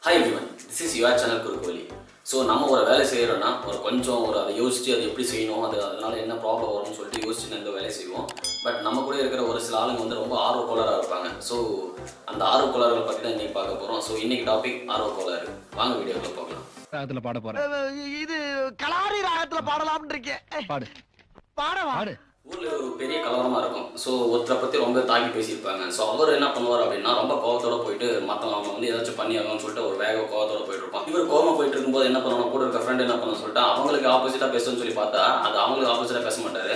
Hi everyone, this is your channel Kurukoli. So நம்ம ஒரு வேலை செய்கிறோன்னா கொஞ்சம் அதை யோசித்து அது எப்படி செய்யணும் அதனால் என்ன ப்ராப்ளம் வரும்னு சொல்லிட்டு யோசிச்சு இந்த வேலையை செய்வோம். பட் நம்ம கூட இருக்கிற ஒரு சில ஆளுங்க வந்து ரொம்ப ஆர்வக்கோளாராக இருப்பாங்க. ஸோ அந்த ஆர்வக்கோளாறுகளை பற்றி தான் இன்றைக்கி பார்க்க போகிறோம். ஸோ இன்றைக்கி டாபிக் ஆர்வக்கோளாறு. வாங்க வீடியோவில் பார்க்கலாம். ராகத்தில் பாட போகிறேன். இது கலாரி ராகத்தில் பாடலாம்னு இருக்கேன். பாடு பாடு. ஊரில் ஒரு பெரிய கலவரமாக இருக்கும். ஸோ ஒருத்தரை பற்றி ரொம்ப தாக்கி பேசியிருப்பாங்க. ஸோ அவர் என்ன பண்ணுவார் அப்படின்னா ரொம்ப கோவத்தோடு போயிட்டு மற்றவங்க வந்து ஏதாச்சும் பண்ணி ஆகணும்னு சொல்லிட்டு ஒரு வேக கோவத்தோடு போயிட்டு இருப்பான். இவர் கோவமாக போயிட்டு இருக்கும்போது என்ன பண்ணணும், கூட இருக்க ஃப்ரெண்ட் என்ன பண்ணணும்னு சொல்லிட்டு அவங்களுக்கு ஆப்போசிட்டாக பேசணும்னு சொல்லி பார்த்தா அது அவங்களுக்கு ஆப்போசிட்டாக பேச மாட்டார்,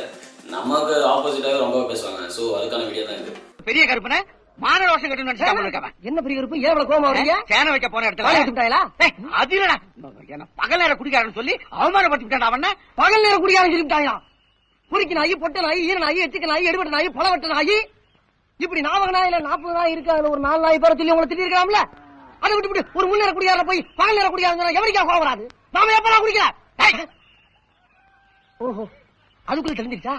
நமக்கு ஆப்போசிட்டாகவே ரொம்ப பேசுவாங்க. ஸோ அதுக்கான வீடியோ தான் இது. பெரிய கருப்பனை மாநகர வருஷம் கட்டணும் நினைச்சு என்ன பெரிய கருப்பு ஏன் கோவமா வரீங்க? சேன வைக்க போன இடத்துல அது இல்லடா, பகல் நேரம் குடிக்காரன்னு சொல்லி அவமானப்படுத்திட்டான். அவன பகல் நேரம் குடிக்காரன்னு சொல்லிவிட்டாயா? குடிக்க நாய், பொட்ட நாய், ஈர நாய், எச்சிக்க நாய், எடுபட்ட நாய், பழவட்ட நாய், இப்படி 40 நாயில 40 நாய் இருக்காங்க. ஒரு 4 நாய் பேர சொல்லி உங்களை திட்டி இருக்கலாம்ல. அதை விட்டு ஒரு முன்னேற குடியார போய் பகல் நேரம் குடியாருங்க எவரிக்கா கோவம் வராது? நாம எப்படா குடிக்கிறேன்? ஓஹோ, அதுக்குள்ள தெரிஞ்சிருச்சா?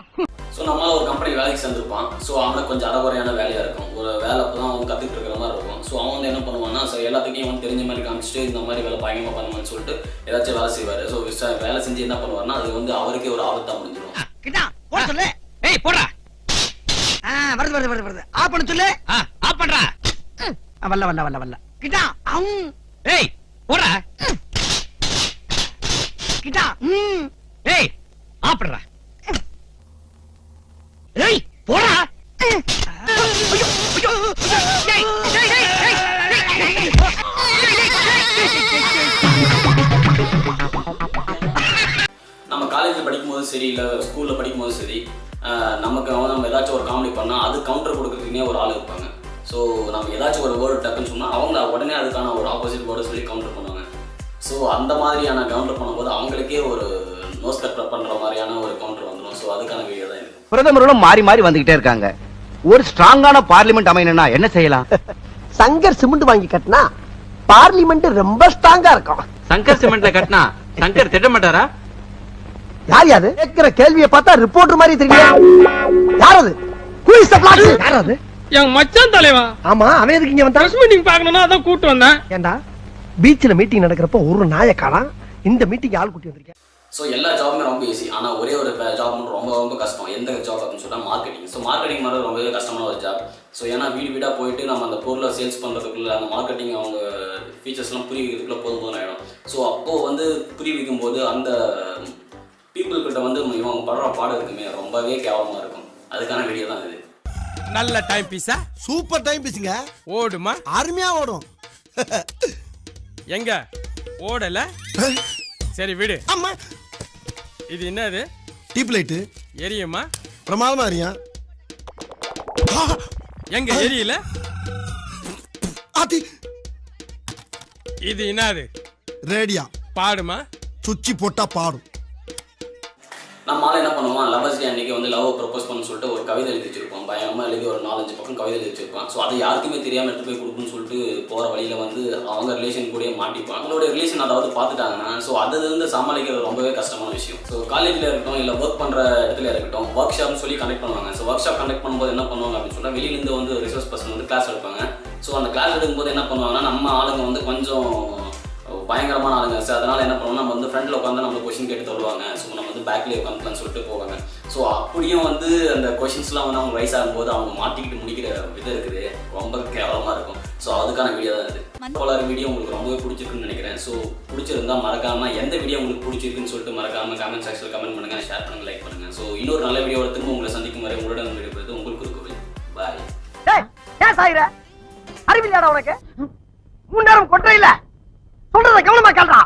ஸோ நம்மளால ஒரு கம்பெனி வேலைக்கு சேர்ந்துருப்பான். ஸோ அவனுக்கு கொஞ்சம் அறகுறையான வேலையாக இருக்கும். ஒரு வேலை அப்போ தான் அவன் கற்றுக்கிட்டு இருக்கிற மாதிரி இருக்கும். ஸோ அவன் வந்து என்ன பண்ணுவான்னா, ஸோ எல்லாத்துக்கும் அவன் தெரிஞ்ச மாதிரி காமிச்சிட்டு இந்த மாதிரி வேலை பயங்கரமாக பண்ணுவான்னு சொல்லிட்டு ஏதாச்சும் வேலை செய்வார். ஸோ வேலை செஞ்சு என்ன பண்ணுவார்னா அது வந்து அவருக்கே ஒரு ஆபத்தாக முடிஞ்சிடும். கிட்டா போட சொல்லு. ஏய் போடா. வருது ஆஃப் பண்ண சொல்லு. ஆஃப் பண்றா. வல்ல கிட்டா. ஏய் போடா. கிட்டா. ஏய் ஆஃப் பண்றா. ஏய் போடா. நம்ம காலேஜில் படிக்கும்போது சரி, இல்லை ஸ்கூலில் படிக்கும்போது சரி, நம்ம ஏதாச்சும் ஒரு காமெடி பண்ணால் அது கவுண்டர் கொடுக்குறதுக்குனே ஒரு ஆள் இருப்பாங்க. ஸோ நம்ம ஏதாச்சும் ஒரு வேர்டு டக்குன்னு சொன்னால் அவங்க உடனே அதுக்கான ஒரு ஆப்போசிட் வேர்டு சொல்லி கவுண்டர் பண்ணுவாங்க. ஸோ அந்த மாதிரியான கவுண்டர் பண்ணும்போது அவங்களுக்கே ஒரு நோஸ் கட் பண்ணுற மாதிரியான ஒரு கவுண்டர் வந்துடும். ஸோ அதுக்கான வீடியோ தான் இது. பிரதமர்களும் மாறி மாறி வந்துகிட்டே இருக்காங்க. ஒரு ஸ்ட்ராங்கான பார்லிமெண்ட் அமையணும்னா என்ன செய்யலாம்? சங்கர் சிமெண்ட் வாங்கி கட்டினா பார்லிமெண்ட் ரொம்ப ஸ்ட்ராங்கா இருக்கும். சங்கர் சிமெண்ட்ல கட்டினா சங்கர் திட்ட மாட்டாரா? யார் யாரு கேட்கிற கேள்வியை பார்த்தா ரிப்போர்ட்டர் மாதிரி தெரியும். யார் அது? Who is the black? யார் அது? என் மச்சான் தலைவா. ஆமா, அவன் எதுக்கு இங்க வந்தான்? பிரஸ் மீட்டிங் பார்க்கணும்னா அதான் கூட்டி வந்தேன். ஏண்டா பீச்ல மீட்டிங் நடக்கிறப்ப ஒரு நாயை காணோம், இந்த மீட்டிங் ஆள் கூட்டி வந்திருக்கேன். ஸோ எல்லா ஜாபுமே ரொம்ப ஈஸி. ஆனால் ஒரே ஒரு ஜாப் மட்டும் ரொம்ப ரொம்ப கஷ்டம். எந்த ஜாப் அப்படின்னு சொன்னால் மார்க்கெட்டிங். ஸோ மார்க்கெட்டிங் மாதிரி ரொம்பவே கஷ்டமான ஒரு ஜாப். ஸோ ஏன்னா வீடாக போயிட்டு நம்ம அந்த பொருளை சேல்ஸ் பண்ணுறதுக்குள்ள அந்த மார்க்கெட்டிங் அவங்க ஃபீச்சர்ஸ்லாம் புரிய வைக்கிறதுக்குள்ள போதும் ஆகிடும். ஸோ அப்போது வந்து புரிய வைக்கும்போது அந்த பீப்புள்கிட்ட வந்து இவங்க படுற பாடம் இருக்குமே ரொம்பவே கேவலமாக இருக்கும். அதுக்கான வீடியோ தான் இது. நல்ல டைம் பீஸா? சூப்பர் டைம் பீஸுங்க. ஓடுமா? அருமையா ஓடும். எங்க ஓடல? சரி விடு. அம்மா இது என்னது? டீப் லைட் எரியுமா? பிரமாதமா அறியா. எங்க எரியல? ஆத்தி. இது என்னது? ரேடியா. பாடுமா? சுச்சி போட்டா பாடும். நம்ம ஆள் என்ன பண்ணுவான், லவர்ஸ் டே அன்னைக்கு வந்து லவ் ப்ரப்போஸ் பண்ணு சொல்லிட்டு ஒரு கவிதை எழுதி வச்சிருப்பான். பயங்கரமாக எழுதி ஒரு 4-5 பக்கம் கவிதை எழுதி வச்சிருப்பான். ஸோ அதை யாருக்குமே தெரியாமல் எடுத்து போய் கொடுக்குன்னு சொல்லிட்டு போகிற வழியில் வந்து அவங்க ரிலேஷன் கூடயே மாட்டிப்பான். அவங்களோட ரிலேஷன் அதாவது பார்த்துட்டாங்கன்னா ஸோ அதுலேருந்து சமாளிக்கிறது ரொம்பவே கஷ்டமான விஷயம். ஸோ காலேஜில் இருக்கட்டும் இல்லை ஒர்க் பண்ணுற இடத்துல இருக்கட்டும் ஒர்க் ஷாப்னு சொல்லி கனெக்ட் பண்ணுவாங்க. ஸோ ஒர்க் ஷாப் கனெக்ட் பண்ணும்போது என்ன பண்ணுவாங்க அப்படின்னு சொன்னால் வெளியிலேருந்து வந்து ரிசோர்ஸ் பர்சன் வந்து கிளாஸ் எடுப்பாங்க. ஸோ அந்த கிளாஸ் எடுக்கும்போது என்ன பண்ணுவாங்கன்னா நம்ம ஆளுங்க வந்து கொஞ்சம் பயங்கரமான ஆளுங்க. ஸோ அதனால் என்ன பண்ணுவோம், நம்ம வந்து ஃப்ரெண்டில் உட்காந்து நம்ம கொஷின் கேட்டு தருவாங்க. ஸோ நம்ம வந்து பேக்லேயே உட்காந்துக்கலாம்னு சொல்லிட்டு போவாங்க. ஸோ அப்படியும் வந்து அந்த கொஷின்ஸ்லாம் வந்து அவங்க ரைஸ் ஆகும்போது அவங்க மாட்டிக்கிட்டு முடிக்கிற விதம் இருக்குது ரொம்ப கேவலமாக இருக்கும். ஸோ அதுக்கான வீடியோ தான் இது. கோளாறு வீடியோ உங்களுக்கு ரொம்பவே பிடிச்சிருக்குன்னு நினைக்கிறேன். ஸோ பிடிச்சிருந்தா மறக்காமல் எந்த வீடியோ உங்களுக்கு பிடிச்சிருக்குன்னு சொல்லிட்டு மறக்காமல் கமெண்ட் செக்ஷனில் கமெண்ட் பண்ணுங்கள், ஷேர் பண்ணுங்கள், லைக் பண்ணுங்கள். ஸோ இன்னொரு நல்ல வீடியோவில் திரும்ப உங்களை சந்திக்கும் வரை உங்களுடன் விடுபடுறது உங்களுக்கு இருக்கு. பாய். ஏன் சாயிர அறிவில்லாடா உனக்கு? 3 நேரம் கொட்டை இல்ல சொல்றத கவனமா கேள்றா.